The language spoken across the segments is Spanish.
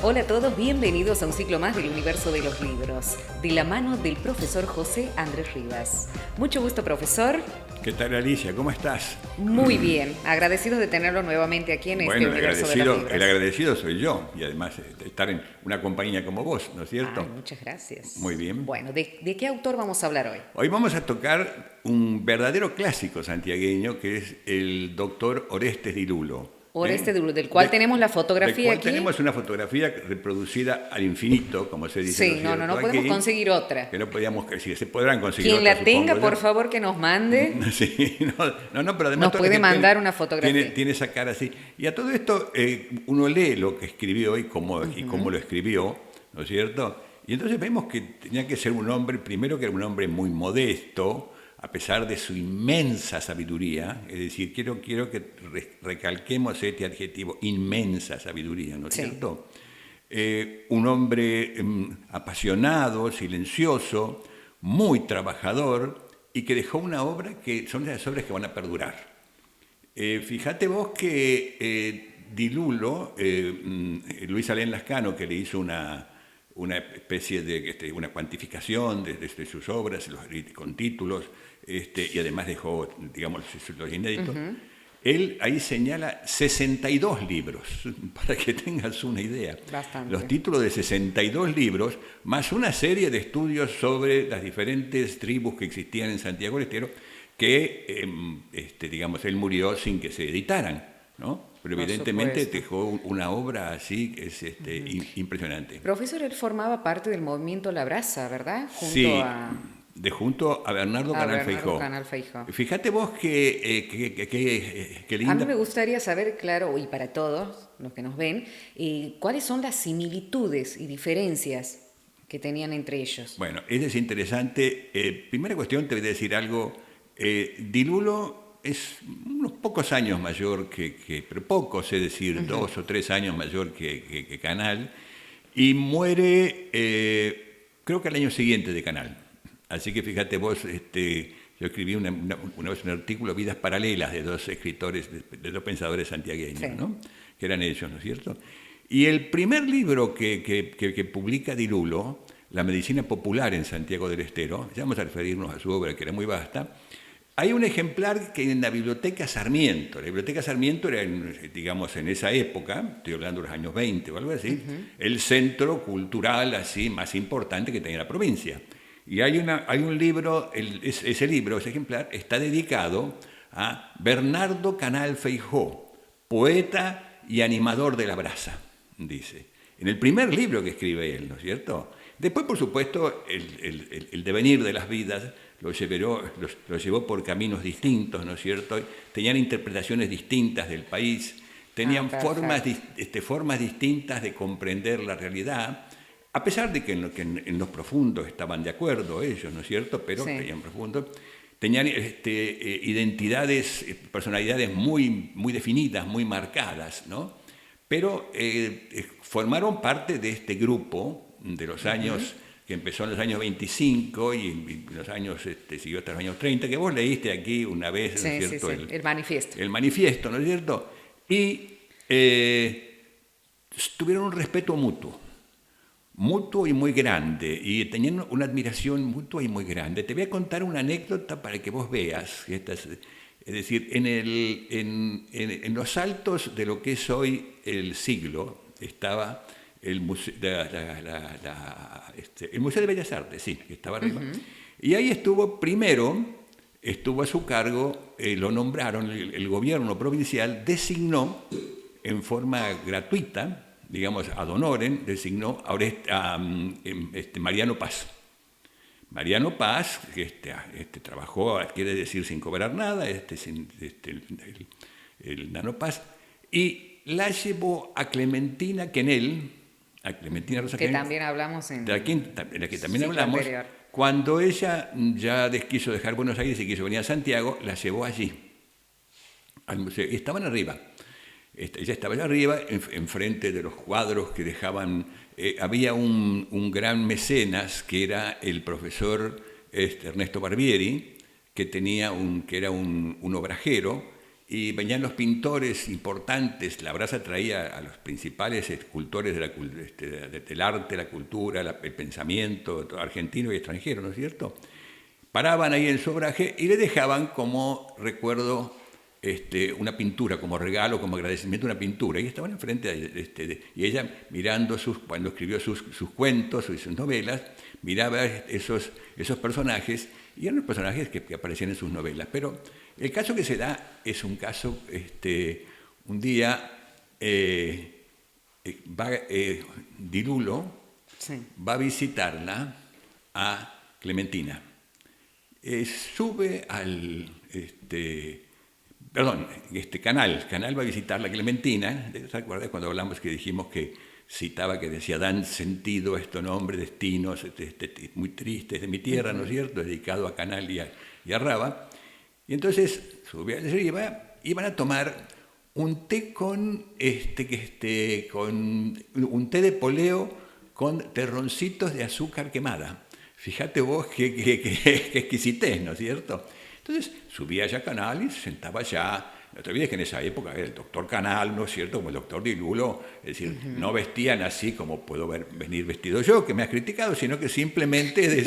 Hola a todos, bienvenidos a un ciclo más del universo de los libros, de la mano del profesor José Andrés Rivas. Mucho gusto, profesor. ¿Qué tal, Alicia? ¿Cómo estás? Muy bien, agradecidos de tenerlo nuevamente aquí en este universo de los libros. El agradecido soy yo, y además estar en una compañía como vos, ¿no es cierto? Ay, muchas gracias. Muy bien. Bueno, ¿de qué autor vamos a hablar hoy? Hoy vamos a tocar un verdadero clásico santiagueño, que es el doctor Orestes Di Lulo. Orestes Di Lulo, del cual tenemos la fotografía aquí. Tenemos una fotografía reproducida al infinito, como se dice. Sí, no podemos conseguir otra. Que no podíamos, sí, se podrán conseguir Quien otra, la tenga, supongo, por favor, que nos mande. Sí, pero además nos puede mandar una fotografía. Tiene esa cara así. Y a todo esto uno lee lo que escribió y cómo lo escribió, ¿no es cierto? Y entonces vemos que tenía que ser un hombre, primero que era un hombre muy modesto, a pesar de su inmensa sabiduría. Es decir, quiero que recalquemos este adjetivo, inmensa sabiduría, ¿no es cierto? Un hombre apasionado, silencioso, muy trabajador, y que dejó una obra que son esas obras que van a perdurar. Fíjate vos que Di Lulo, Luis Alén Lascano, que le hizo una especie de una cuantificación de sus obras con títulos, y además dejó, digamos, los inéditos. Él ahí señala 62 libros, para que tengas una idea. Bastante. Los títulos de 62 libros, más una serie de estudios sobre las diferentes tribus que existían en Santiago del Estero, que, digamos, él murió sin que se editaran, ¿no? Pero evidentemente dejó una obra así que es impresionante. Profesor, él formaba parte del movimiento La Brasa, ¿verdad? Junto a Bernardo Canal Feijó. Fíjate vos que linda. A mí me gustaría saber, claro, y para todos los que nos ven, cuáles son las similitudes y diferencias que tenían entre ellos. Bueno, eso es interesante. Primera cuestión, te voy a decir algo. Di Lulo es unos pocos años mayor pero pocos, es decir, 2 o 3 años mayor que Canal, y muere, creo que al año siguiente de Canal. Así que fíjate vos, yo escribí una vez un artículo, Vidas Paralelas, de dos escritores, de dos pensadores santiagueños, sí, ¿no? Que eran ellos, ¿no es cierto? Y el primer libro que publica Di Lulo, La medicina popular en Santiago del Estero, ya vamos a referirnos a su obra, que era muy vasta. Hay un ejemplar que en la Biblioteca Sarmiento. La Biblioteca Sarmiento era, digamos, en esa época, estoy hablando de los años 20 o algo así, el centro cultural así más importante que tenía la provincia. Y hay un libro, ese ejemplar, está dedicado a Bernardo Canal Feijó, poeta y animador de La Brasa, dice. En el primer libro que escribe él, ¿no es cierto? Después, por supuesto, el devenir de las vidas lo llevó por caminos distintos, ¿no es cierto? Tenían interpretaciones distintas del país, tenían formas distintas de comprender la realidad, a pesar de que en los profundos estaban de acuerdo ellos, ¿no es cierto? Pero tenían profundo. Tenían identidades, personalidades muy, muy definidas, muy marcadas, ¿no? Pero formaron parte de este grupo de los años, que empezó en los años 25 y los años, siguió hasta los años 30, que vos leíste aquí una vez, ¿no es cierto? El manifiesto. El manifiesto, ¿no es cierto? Y tuvieron un respeto mutuo y muy grande, y tenían una admiración mutua y muy grande. Te voy a contar una anécdota para que vos veas. Es decir, en los altos de lo que es hoy el Siglo estaba el Museo de Bellas Artes, sí, que estaba arriba. Y ahí estuvo a su cargo, lo nombraron, el gobierno provincial designó en forma gratuita, digamos, ad honorem, designó a Mariano Paz. Mariano Paz, que trabajó, quiere decir, sin cobrar nada, el Nano Paz, y la llevó a Clementina Quenel a Clementina Rosa Que Clemente, también hablamos en de la que también ciclo hablamos, anterior. cuando ella ya quiso dejar Buenos Aires y quiso venir a Santiago, la llevó allí, al museo, y estaban arriba. Ella estaba allá arriba, enfrente de los cuadros que dejaban. Había un gran mecenas que era el profesor Ernesto Barbieri, que era un obrajero, y venían los pintores importantes. La Brasa traía a los principales escultores del arte, la cultura, el pensamiento argentino y extranjero, ¿no es cierto? Paraban ahí en su obraje y le dejaban como recuerdo una pintura, como regalo, como agradecimiento, una pintura. Y estaban enfrente y ella mirando cuando escribió sus cuentos y sus novelas, miraba esos personajes, y eran los personajes que aparecían en sus novelas. Pero el caso que se da es un caso, un día Di Lulo Sí. va a visitarla a Clementina. Sube al Canal va a visitar la Clementina. ¿Te acuerdas cuando hablamos que dijimos que citaba, que decía, dan sentido a este nombre, destinos muy tristes de mi tierra, ¿no es cierto?, dedicado a Canal y a Raba. Y entonces sube arriba, iban a tomar un té con un té de poleo con terroncitos de azúcar quemada. Fíjate vos qué exquisitez, ¿no es cierto? Entonces subía allá a Canal y se sentaba allá. No te olvides que en esa época era el doctor Canal, ¿no es cierto?, como el doctor Di Lulo. Es decir, no vestían así como puedo venir vestido yo, que me has criticado, sino que simplemente,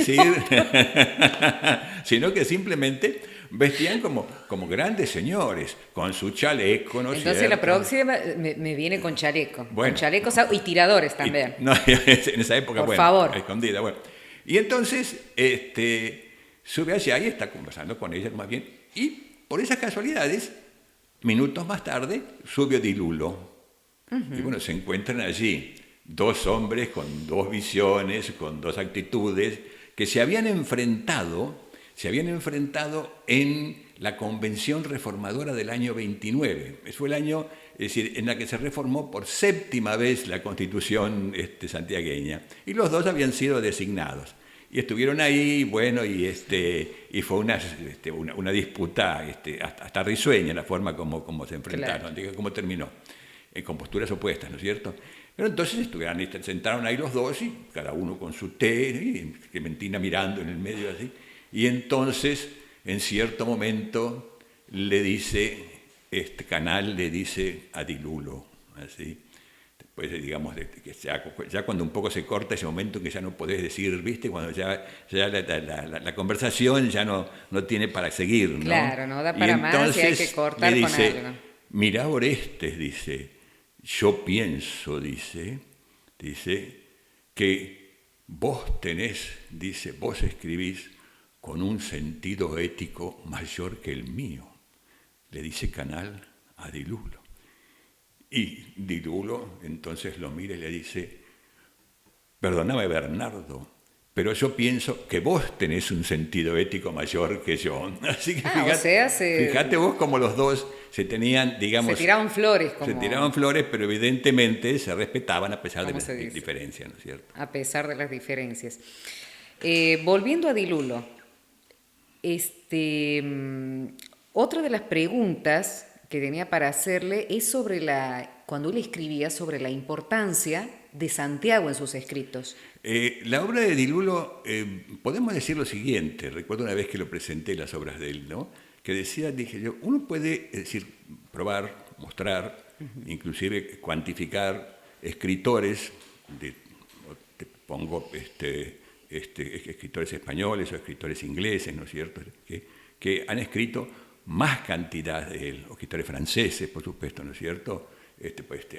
sino que simplemente vestían como grandes señores, con su chaleco, ¿no es cierto? Entonces la próxima me viene con chaleco. Bueno. Con chalecos y tiradores también. En esa época, Por favor. escondida, bueno. Y entonces sube allá y está conversando con ella más bien. Y por esas casualidades, minutos más tarde, sube Di Lulo. Y bueno, se encuentran allí dos hombres con dos visiones, con dos actitudes, que se habían enfrentado en la Convención Reformadora del año 29. Fue el año, es decir, en la que se reformó por 7ª vez la Constitución santiagueña. Y los dos habían sido designados. Y estuvieron ahí, bueno, y fue una disputa hasta risueña la forma como se enfrentaron, claro. Cómo terminó, con posturas opuestas, ¿no es cierto? Pero entonces sentaron ahí los dos, y cada uno con su té, y Clementina mirando en el medio así. Y entonces, en cierto momento, le dice, Canal le dice a Di Lulo, así. Después, digamos, que ya cuando un poco se corta ese momento que ya no podés decir, ¿viste? Cuando ya la conversación ya no tiene para seguir, ¿no? Claro, no da para más y hay que cortar le dice, con algo. Mirá, Orestes, dice, yo pienso, dice, que vos escribís con un sentido ético mayor que el mío, le dice Canal a Di Lulo. Y Di Lulo entonces lo mira y le dice, perdóname, Bernardo, pero yo pienso que vos tenés un sentido ético mayor que yo. Así que fíjate vos cómo los dos se tenían, digamos... Se tiraban flores. Se tiraban flores, pero evidentemente se respetaban a pesar de las diferencias, ¿no es cierto? A pesar de las diferencias. Volviendo a Di Lulo, otra de las preguntas que tenía para hacerle es sobre cuando él escribía sobre la importancia de Santiago en sus escritos. La obra de Di Lulo, podemos decir lo siguiente, recuerdo una vez que lo presenté las obras de él, ¿no? Que dije yo, uno puede probar, mostrar, inclusive cuantificar escritores, te pongo escritores españoles o escritores ingleses, ¿no es cierto?, que han escrito más cantidad de él, o escritores franceses, por supuesto, ¿no es cierto?,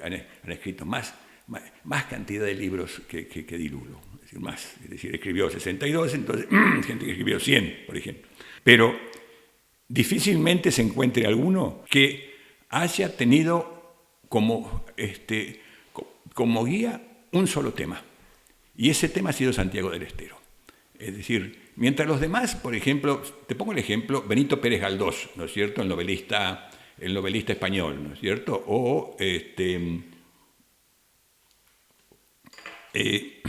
han escrito más cantidad de libros que Di Lulo, es decir, escribió 62, entonces gente que escribió 100, por ejemplo. Pero difícilmente se encuentre alguno que haya tenido como guía un solo tema, y ese tema ha sido Santiago del Estero. Es decir, mientras los demás, por ejemplo, te pongo el ejemplo, Benito Pérez Galdós, ¿no es cierto?, el novelista español, ¿no es cierto?, o eh,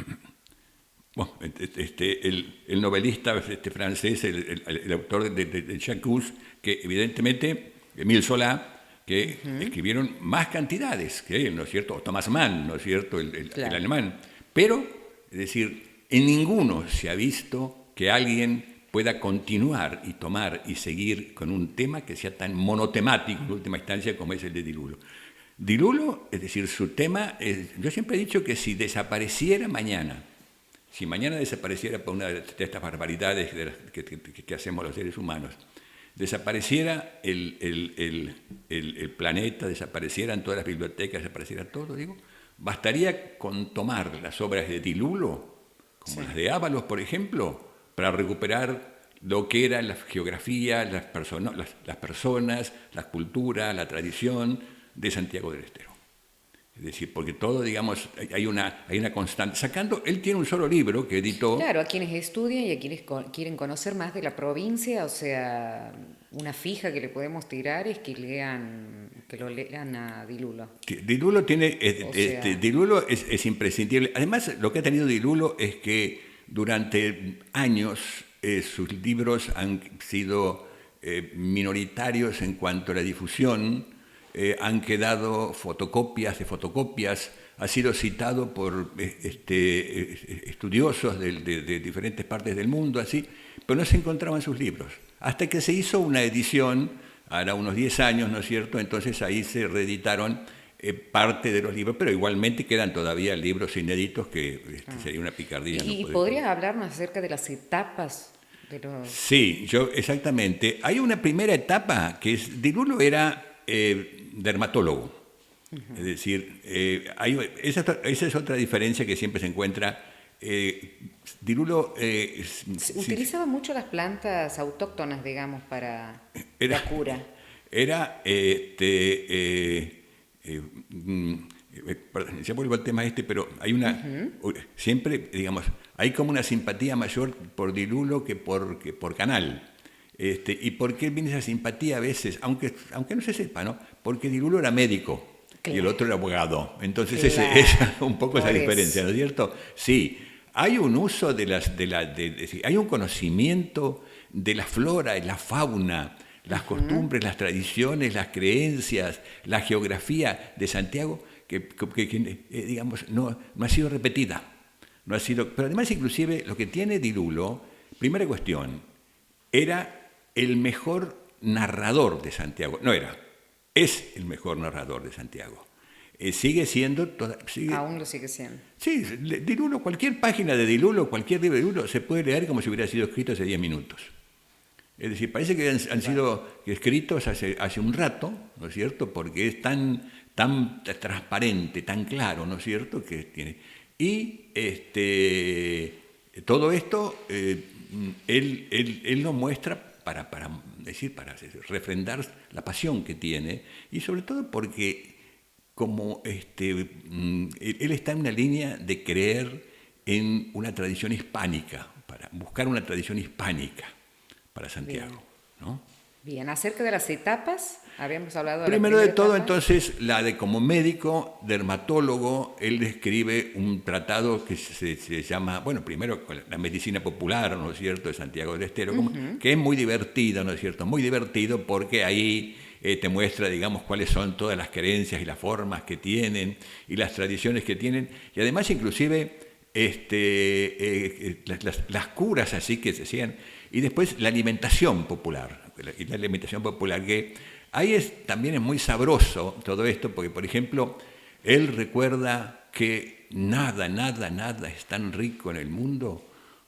bueno, el novelista francés, el autor de J'accuse, que evidentemente, Émile Zola, que escribieron más cantidades que él, ¿no es cierto? O Thomas Mann, ¿no es cierto? El Claro. alemán. Pero, es decir, en ninguno se ha visto que alguien pueda continuar y tomar y seguir con un tema que sea tan monotemático en última instancia como es el de Di Lullo. Di Lullo, es decir, su tema, yo siempre he dicho que si desapareciera mañana, si mañana desapareciera por una de estas barbaridades que hacemos los seres humanos, desapareciera el planeta, desaparecieran todas las bibliotecas, desapareciera todo, digo, bastaría con tomar las obras de Di Lullo, como las de Ábalos, por ejemplo, para recuperar lo que era la geografía, las personas, la cultura, la tradición de Santiago del Estero. Es decir, porque todo, digamos, hay una constante. Sacando, él tiene un solo libro que editó. Claro, a quienes estudian y a quienes quieren conocer más de la provincia, o sea, una fija que le podemos tirar es que lo lean a Di Lullo. Di Lullo tiene, Di Lullo es imprescindible. Además, lo que ha tenido Di Lullo es que durante años sus libros han sido minoritarios en cuanto a la difusión. Han quedado fotocopias de fotocopias, ha sido citado por estudiosos de diferentes partes del mundo, así, pero no se encontraban sus libros. Hasta que se hizo una edición, ahora unos 10 años, ¿no es cierto? Entonces ahí se reeditaron parte de los libros, pero igualmente quedan todavía libros inéditos que sería una picardía. ¿Y podrías hablarnos acerca de las etapas? Sí, exactamente. Hay una primera etapa que es, Di Lullo era dermatólogo. Es decir, esa es otra diferencia que siempre se encuentra. Di Lullo utilizaba mucho las plantas autóctonas, digamos, para la cura. Era, ya vuelvo al tema pero hay una, siempre, digamos, hay como una simpatía mayor por Di Lullo que por Canal. ¿Y por qué viene esa simpatía a veces? Aunque no se sepa, ¿no? Porque Di Lullo era médico y el otro era abogado. Entonces es un poco esa diferencia, ¿no es cierto? Sí, hay un uso hay un conocimiento de la flora y la fauna, las costumbres, las tradiciones, las creencias, la geografía de Santiago que digamos, no ha sido repetida. No ha sido, pero además, inclusive, lo que tiene Di Lullo, primera cuestión, era el mejor narrador de Santiago. Es el mejor narrador de Santiago. Sigue siendo... Aún lo sigue siendo. Sí, Di Lullo, cualquier página de Di Lullo, cualquier libro de Di Lullo, se puede leer como si hubiera sido escrito hace 10 minutos. Es decir, parece que han sido escritos hace un rato, ¿no es cierto? Porque es tan transparente, tan claro, ¿no es cierto? Que tiene. Y todo esto él lo muestra para refrendar la pasión que tiene, y sobre todo porque como él está en una línea de creer en una tradición hispánica, para buscar una tradición hispánica para Santiago. ¿No? Bien, acerca de las etapas, habíamos hablado de primero la de todo, etapa. Entonces, la de como médico, dermatólogo, él escribe un tratado que se llama, bueno, primero la medicina popular, ¿no es cierto?, de Santiago del Estero, que es muy divertido, ¿no es cierto?, muy divertido porque ahí te muestra, digamos, cuáles son todas las creencias y las formas que tienen y las tradiciones que tienen, y además inclusive las curas así que se hacían, y después la alimentación popular, que ahí también es muy sabroso todo esto, porque, por ejemplo, él recuerda que nada es tan rico en el mundo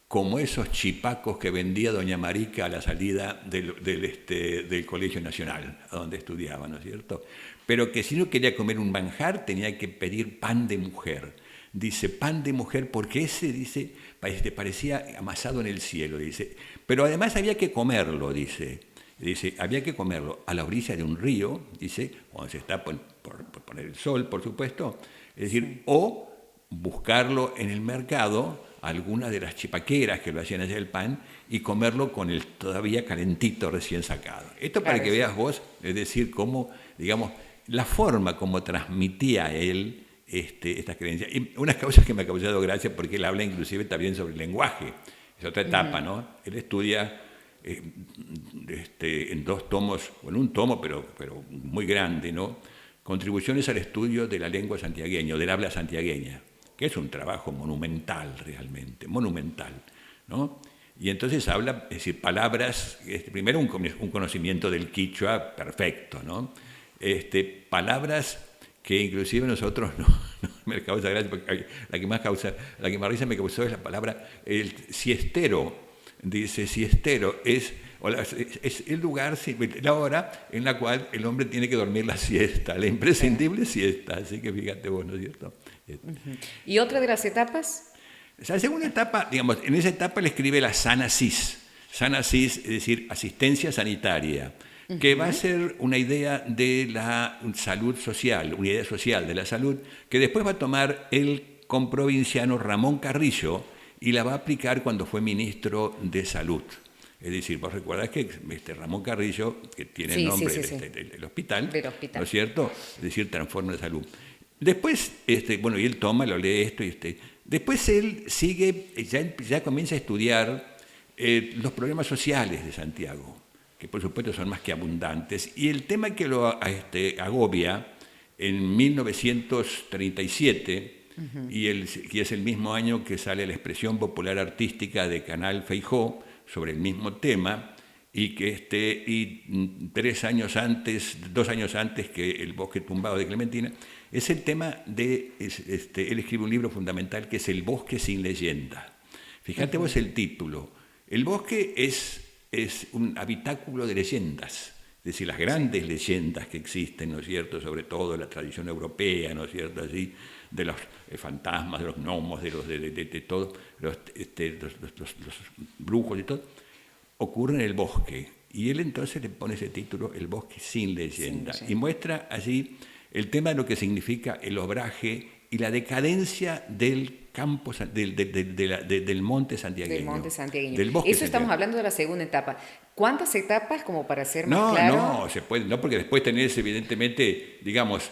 como esos chipacos que vendía doña Marica a la salida del Colegio Nacional, a donde estudiaba, ¿no es cierto? Pero que si no quería comer un manjar, tenía que pedir pan de mujer. Dice, pan de mujer, porque ese, dice, parecía amasado en el cielo, dice. Pero además había que comerlo, dice, había que comerlo a la orilla de un río, dice, cuando se está por poner el sol, por supuesto, es decir, o buscarlo en el mercado, alguna de las chipaqueras que lo hacían allá el pan, y comerlo con el todavía calentito recién sacado. Esto para que veas vos, es decir, cómo, digamos, la forma como transmitía él estas creencias. Y una causa que me ha causado gracia porque él habla inclusive también sobre el lenguaje. Es otra etapa, ¿no? Él estudia en 2 tomos, o en un tomo, pero muy grande, ¿no? Contribuciones al estudio de la lengua santiagueña, o del habla santiagueña, que es un trabajo monumental realmente, monumental, ¿no? Y entonces habla, es decir, palabras, primero un conocimiento del quichua perfecto, ¿no? Palabras que inclusive nosotros no me causa gracia, porque la que más risa me causó es la palabra el siestero. Dice, siestero es el lugar, la hora en la cual el hombre tiene que dormir la siesta, la imprescindible siesta. Así que fíjate vos, ¿no es cierto? ¿Y otra de las etapas? La segunda etapa, digamos, en esa etapa le escribe la SANASIS. SANASIS, es decir, asistencia sanitaria, que va a ser una idea de la salud social, una idea social de la salud, que después va a tomar el comprovinciano Ramón Carrillo y la va a aplicar cuando fue ministro de Salud. Es decir, vos recuerdas que Ramón Carrillo, que tiene el nombre del hospital, ¿no es cierto? Es decir, transforma la salud. Después, bueno, y él toma, lo lee esto, después él sigue, ya comienza a estudiar los problemas sociales de Santiago, que por supuesto son más que abundantes, y el tema que lo agobia en 1937, y es el mismo año que sale la expresión popular artística de Canal Feijó sobre el mismo tema, y que 2 años antes que El bosque tumbado de Clementina, es el tema de, él escribe un libro fundamental que es El bosque sin leyenda. Fíjate vos el título. El bosque es un habitáculo de leyendas, es decir, las grandes leyendas que existen, ¿no es cierto?, sobre todo la tradición europea, ¿no es cierto?, así, de los fantasmas, de los gnomos, de todos los brujos y todo, ocurre en el bosque. Y él entonces le pone ese título, El bosque sin leyenda, y muestra allí el tema de lo que significa el obraje y la decadencia del campo, del monte santiagueño. Del monte santiagueño. Del bosque Eso estamos santiagueño. hablando de la segunda etapa. ¿Cuántas etapas, como para ser más claro? No, se puede, no, porque después tenés evidentemente, digamos...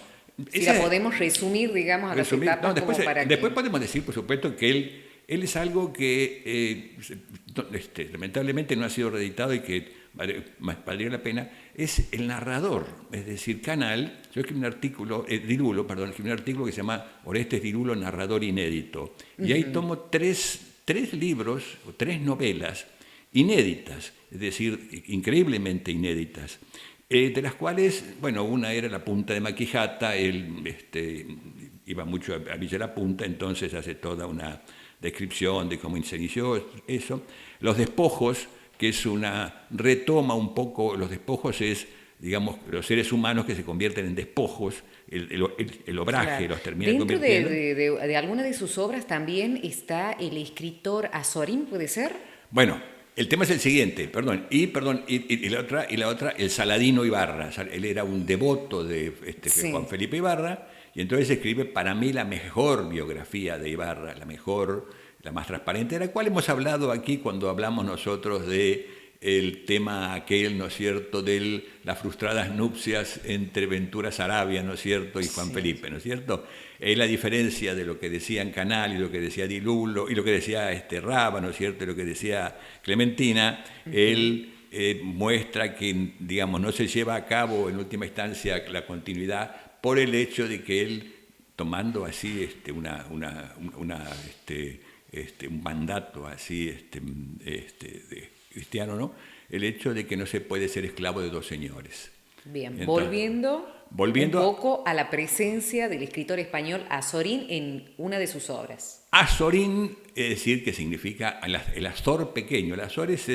Si la podemos resumir, digamos, a las etapas, después, como para después podemos decir, por supuesto, que él es algo que lamentablemente no ha sido reeditado y que valdría la pena, es el narrador, es decir, Canal. Yo escribí un artículo, escribí un artículo que se llama Orestes Dirulo, narrador inédito, y ahí tomo tres libros o 3 novelas inéditas, es decir, increíblemente inéditas, de las cuales, bueno, una era La punta de Maquijata, él iba mucho a Villa La Punta, entonces hace toda una descripción de cómo se inició eso. Los despojos, que es retoma un poco, los despojos es, digamos, los seres humanos que se convierten en despojos, el obraje los termina convirtiendo. Dentro de alguna de sus obras también está el escritor Azorín, ¿puede ser? Bueno, el tema es el siguiente, y la otra, el Saladino Ibarra. Él era un devoto de Juan Felipe Ibarra, y entonces escribe para mí la mejor biografía de Ibarra, la más transparente, de la cual hemos hablado aquí cuando hablamos nosotros del tema aquel, ¿no es cierto?, de las frustradas nupcias entre Ventura Saravia, ¿no es cierto?, y Juan Felipe, ¿no es cierto? La diferencia de lo que decían Canal y lo que decía Dilulo y lo que decía Raba, ¿no es cierto?, y lo que decía Clementina, él muestra que, digamos, no se lleva a cabo en última instancia la continuidad por el hecho de que él, tomando así un mandato así cristiano, ¿no?, el hecho de que no se puede ser esclavo de 2 señores. Bien, entonces, volviendo un poco a la presencia del escritor español Azorín en una de sus obras. Azorín, es decir, que significa el azor pequeño. El azor es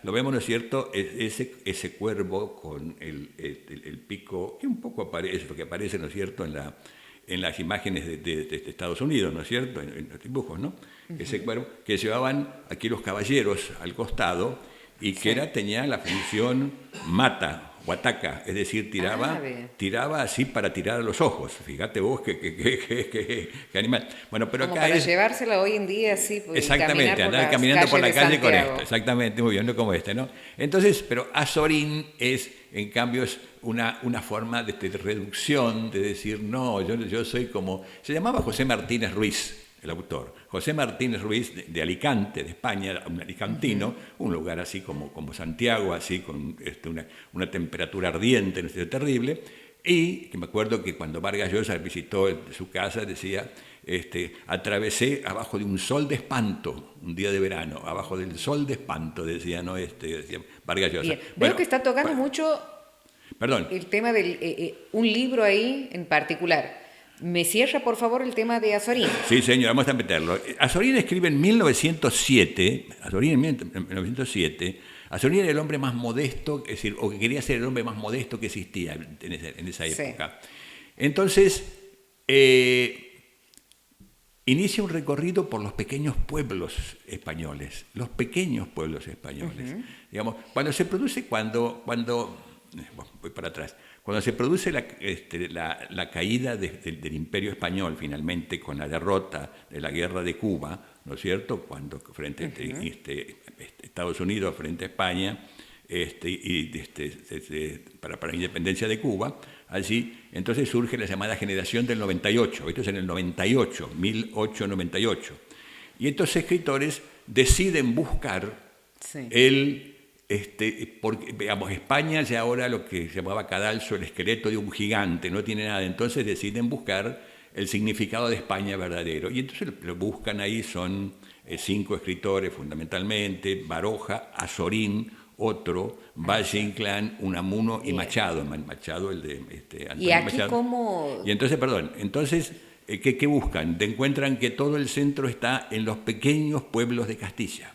lo vemos, ¿no es cierto?, ese cuervo con el pico, que un poco aparece, lo que aparece, ¿no es cierto?, en las imágenes de Estados Unidos, ¿no es cierto?, en los dibujos, ¿no? Ese cuervo que llevaban aquí los caballeros al costado y que tenía la función mata, huataca, es decir, tiraba así para tirar a los ojos. Fíjate vos qué animal. Bueno, pero Como acá para es... llevársela hoy en día así, pues, Exactamente, andar caminando por la calle con esto, exactamente, muy bien, no como este, ¿no? Entonces, pero Azorín es, en cambio, es una forma de reducción, de decir, no, yo soy como... Se llamaba José Martínez Ruiz, el autor. José Martínez Ruiz, de Alicante, de España, un alicantino, un lugar así como Santiago, así con una temperatura ardiente, no sé, terrible, y que me acuerdo que cuando Vargas Llosa visitó su casa, decía... atravesé abajo de un sol de espanto, un día de verano, abajo del sol de espanto, decía, ¿no? Decía Vargas Llosa. Bien. Veo que está tocando mucho perdón. el tema de un libro ahí en particular. ¿Me cierra, por favor, el tema de Azorín? Sí, señor, vamos a meterlo. Azorín escribe en 1907, Azorín era el hombre más modesto, es decir, o que quería ser el hombre más modesto que existía en esa época. Sí. Entonces, inicia un recorrido por los pequeños pueblos españoles, Digamos, cuando se produce, voy para atrás, cuando se produce la caída del Imperio Español, finalmente, con la derrota de la Guerra de Cuba, ¿no es cierto?, cuando frente a Estados Unidos frente a España, para la independencia de Cuba, allí entonces surge la llamada generación del 98, esto es en el 98, 1898, y estos escritores deciden buscar porque, digamos, España ya ahora lo que se llamaba cadalso, el esqueleto de un gigante, no tiene nada, entonces deciden buscar el significado de España verdadero, y entonces lo buscan ahí, son 5 escritores fundamentalmente, Baroja, Azorín, otro, Valle Inclán, Unamuno y Machado, el de Antonio ¿Y aquí Machado. cómo...? Y entonces, ¿qué buscan? Encuentran que todo el centro está en los pequeños pueblos de Castilla.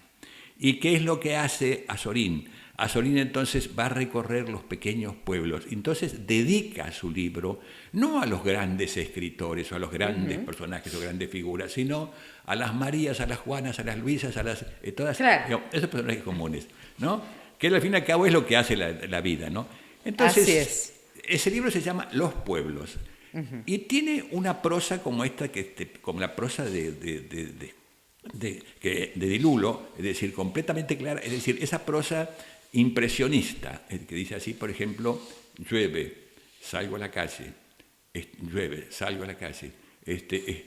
¿Y qué es lo que hace Azorín? Azorín entonces va a recorrer los pequeños pueblos, entonces dedica su libro no a los grandes escritores o a los grandes personajes o grandes figuras, sino a las Marías, a las Juanas, a las Luisas, a todas esos personajes comunes, ¿no? Que al fin y al cabo es lo que hace la vida, ¿no? Entonces, así es. Ese libro se llama Los Pueblos y tiene una prosa como esta, como la prosa de Dilulo, es decir, completamente clara, es decir, esa prosa impresionista, que dice así, por ejemplo, llueve, salgo a la calle,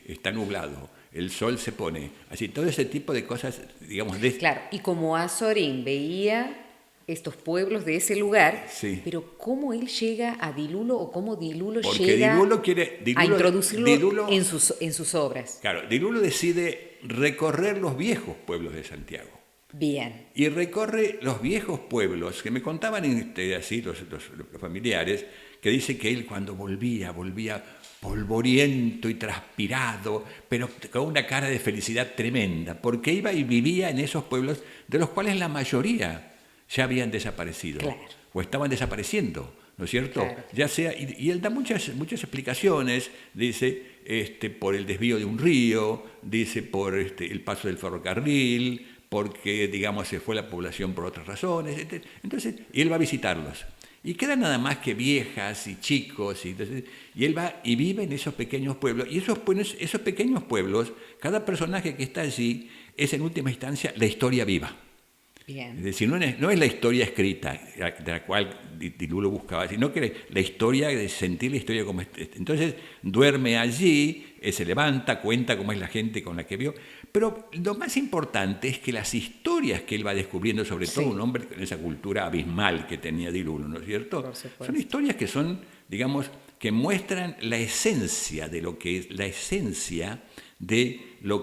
está nublado, el sol se pone, así, todo ese tipo de cosas, digamos... Claro, y como Azorín veía estos pueblos de ese lugar, pero ¿cómo él llega a Dilulo o cómo Dilulo llega a introducirlo en sus obras? Claro, Dilulo decide recorrer los viejos pueblos de Santiago. Bien. Y recorre los viejos pueblos, que me contaban así los familiares, que dice que él cuando volvía polvoriento y transpirado, pero con una cara de felicidad tremenda, porque iba y vivía en esos pueblos de los cuales la mayoría ya habían desaparecido, o estaban desapareciendo, ¿no es cierto? Claro. Ya sea, y él da muchas explicaciones, dice, por el desvío de un río, dice por el paso del ferrocarril, porque, digamos, se fue la población por otras razones, entonces, y él va a visitarlos. Y quedan nada más que viejas y chicos, y él va y vive en esos pequeños pueblos, y esos pequeños pueblos, cada personaje que está allí es en última instancia la historia viva. Bien. Es decir, no es la historia escrita de la cual Dilulo buscaba, sino que la historia, de sentir la historia como... Entonces duerme allí, se levanta, cuenta cómo es la gente con la que vio, pero lo más importante es que las historias que él va descubriendo, sobre todo un hombre con esa cultura abismal que tenía Dilulo, ¿no es cierto? Son historias que son, digamos, que muestran la esencia de lo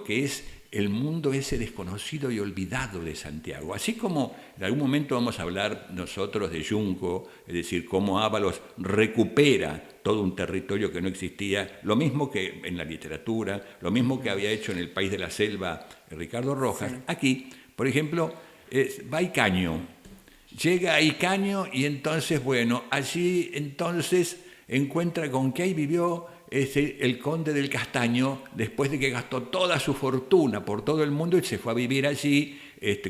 que es el mundo ese desconocido y olvidado de Santiago. Así como en algún momento vamos a hablar nosotros de Junco, es decir, cómo Ábalos recupera todo un territorio que no existía, lo mismo que en la literatura, lo mismo que había hecho en El País de la Selva Ricardo Rojas. Aquí, por ejemplo, va a Icaño, llega a Icaño y entonces, bueno, allí entonces encuentra con que ahí vivió es el conde del Castaño, después de que gastó toda su fortuna por todo el mundo y se fue a vivir allí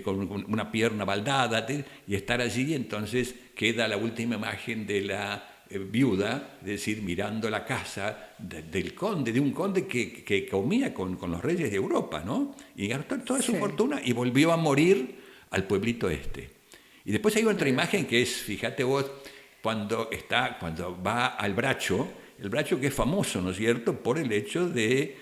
con una pierna baldada y estar allí, entonces queda la última imagen de la viuda, es decir, mirando la casa del conde, de un conde que comía con los reyes de Europa, ¿no? Y gastó toda su fortuna y volvió a morir al pueblito este. Y después hay otra imagen que es, fíjate vos, cuando va al Bracho, el Bracho que es famoso, ¿no es cierto?, por el hecho de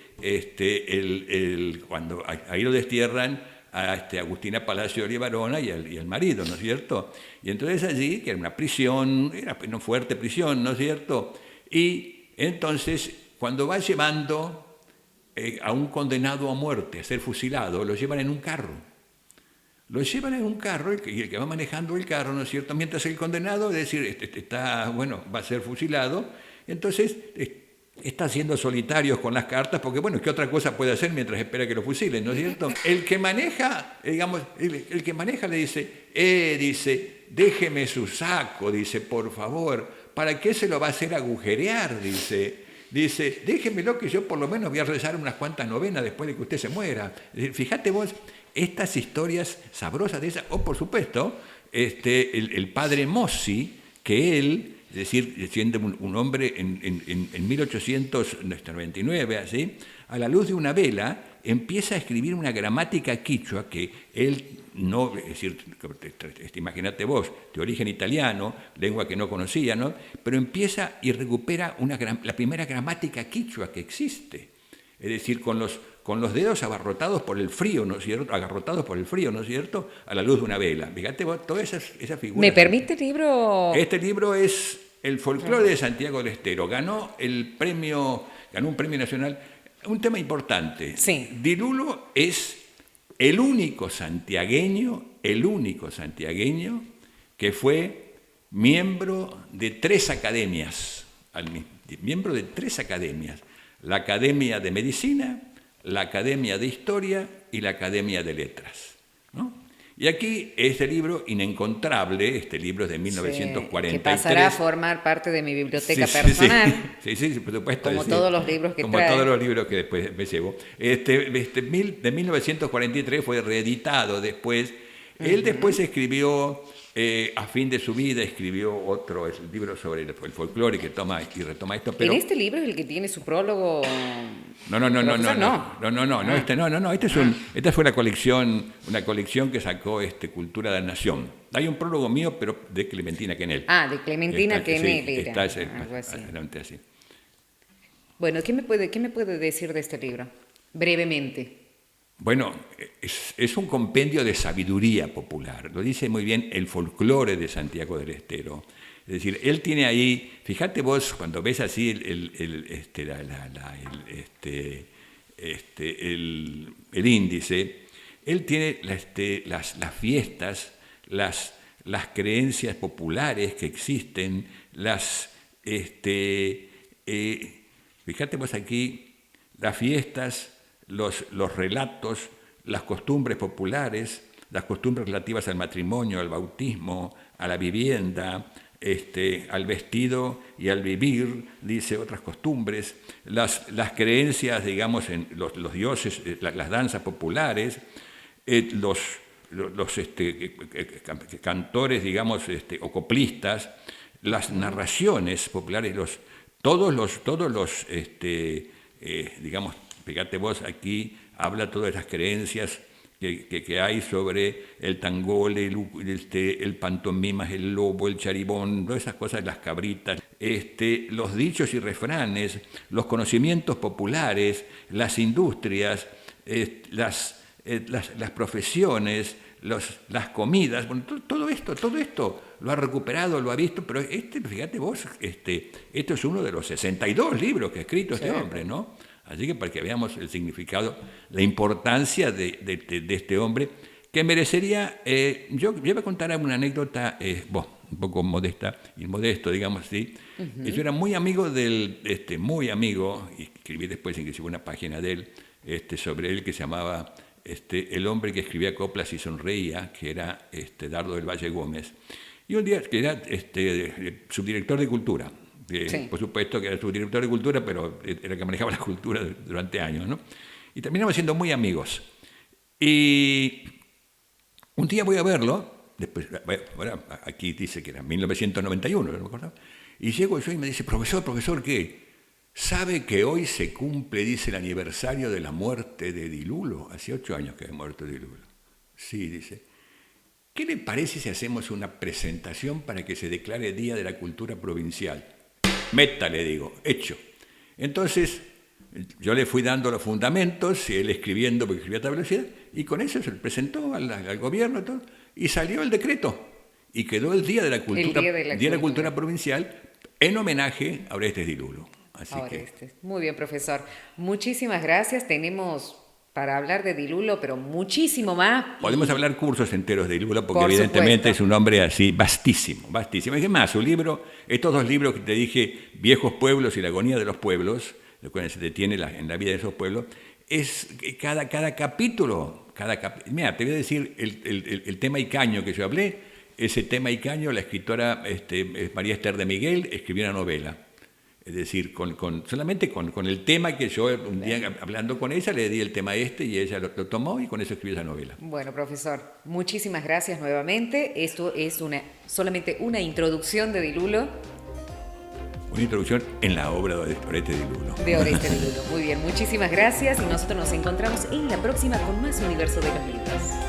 cuando ahí lo destierran a Agustina Palacio de Varona y al marido, ¿no es cierto? Y entonces allí, que era una prisión, era una fuerte prisión, ¿no es cierto? Y entonces, cuando va llevando a un condenado a muerte, a ser fusilado, lo llevan en un carro. Lo llevan en un carro y el que va manejando el carro, ¿no es cierto? Mientras el condenado, es decir, va a ser fusilado, entonces está haciendo solitarios con las cartas, porque bueno, ¿qué otra cosa puede hacer mientras espera que lo fusilen, ¿no es cierto? El que maneja, digamos, el que maneja le dice, déjeme su saco, dice, por favor, ¿para qué se lo va a hacer agujerear? Dice, déjemelo que yo por lo menos voy a rezar unas cuantas novenas después de que usted se muera. Fíjate vos, estas historias sabrosas de esas, o por supuesto, el padre Mossi, que él, es decir, siendo un hombre en 1899, así, a la luz de una vela, empieza a escribir una gramática quichua que él no, es decir, imagínate vos, de origen italiano, lengua que no conocía, ¿no? Pero empieza y recupera la primera gramática quichua que existe, es decir, con los dedos agarrotados por el frío, ¿no es cierto? A la luz de una vela. Fíjate vos, todas esas figuras. ¿Me permite el libro? Este libro es El folclore de Santiago del Estero. Ganó un premio nacional. Un tema importante. Sí. Dilulo es el único santiagueño que fue miembro de 3 academias. Miembro de 3 academias. La Academia de Medicina, la Academia de Historia y la Academia de Letras, ¿no? Y aquí este libro inencontrable, este libro es de 1943. Que pasará a formar parte de mi biblioteca personal. Sí, por supuesto. Como todos los libros que como trae. Como todos los libros que después me llevo. De 1943 fue reeditado después. Él después escribió, a fin de su vida, escribió otro el libro sobre el folclore que toma y retoma esto. Pero... ¿En este libro es el que tiene su prólogo? Esta fue una colección que sacó Cultura de la Nación. Hay un prólogo mío, pero de Clementina Quenel. De Clementina Quenel era. Algo así. Bueno, ¿qué me puede decir de este libro? Brevemente. Bueno, es un compendio de sabiduría popular. Lo dice muy bien el folclore de Santiago del Estero. Es decir, él tiene ahí, fíjate vos, cuando ves así el índice, él tiene las fiestas, las creencias populares que existen, fíjate vos aquí, las fiestas, los relatos, las costumbres populares, las costumbres relativas al matrimonio, al bautismo, a la vivienda, al vestido y al vivir, dice otras costumbres, las creencias, digamos, en los dioses, las danzas populares, los cantores, digamos, o coplistas, las narraciones populares, todos los digamos, fíjate vos, aquí habla todas las creencias que hay sobre el tangole, el pantomimas, el lobo, el charibón, todas esas cosas, las cabritas, los dichos y refranes, los conocimientos populares, las industrias, las profesiones, las comidas, bueno, todo esto lo ha recuperado, lo ha visto, pero fíjate vos, esto es uno de los 62 libros que ha escrito este hombre, ¿no? Así que para que veamos el significado, la importancia de este hombre, que merecería, yo voy a contar una anécdota, un poco modesto, digamos así. Yo era muy amigo muy amigo, y escribí después inclusive una página de él, sobre él que se llamaba el hombre que escribía coplas y sonreía, que era Dardo del Valle Gómez. Y un día, que era subdirector de Cultura Sí. Por supuesto que era subdirector de cultura, pero era el que manejaba la cultura durante años, ¿no? Y terminamos siendo muy amigos. Y un día voy a verlo, después, bueno, aquí dice que era 1991, no me acuerdo, y llego yo y me dice, profesor, ¿qué? ¿Sabe que hoy se cumple, dice, el aniversario de la muerte de Di Lulo? Hace 8 años que había muerto Di Lulo. Sí, dice. ¿Qué le parece si hacemos una presentación para que se declare Día de la Cultura Provincial? Meta, le digo, hecho. Entonces, yo le fui dando los fundamentos, y él escribiendo, porque escribía a toda velocidad, y con eso se le presentó al gobierno y todo, y salió el decreto. Y quedó el Día de la Cultura Provincial en homenaje a Orestes Di Lulo. Así que... Muy bien, profesor. Muchísimas gracias. Tenemos para hablar de Di Lulo, pero muchísimo más. Podemos hablar cursos enteros de Di Lulo, porque evidentemente es un hombre así vastísimo. Es más, su libro, estos 2 libros que te dije, Viejos Pueblos y la Agonía de los Pueblos, lo que se detiene en la vida de esos pueblos, es cada capítulo, mira, te voy a decir el tema Icaño que yo hablé, ese tema Icaño, la escritora María Esther de Miguel escribió una novela. Es decir, solamente con el tema que yo un día hablando con ella le di el tema y ella lo tomó y con eso escribió esa novela. Bueno, profesor, muchísimas gracias nuevamente. Esto es solamente una introducción de Di Lulo. Una introducción en la obra de Orestes Di Lulo. De Orestes Di Lulo. Muy bien, muchísimas gracias y nosotros nos encontramos en la próxima con más Universo de los Libros.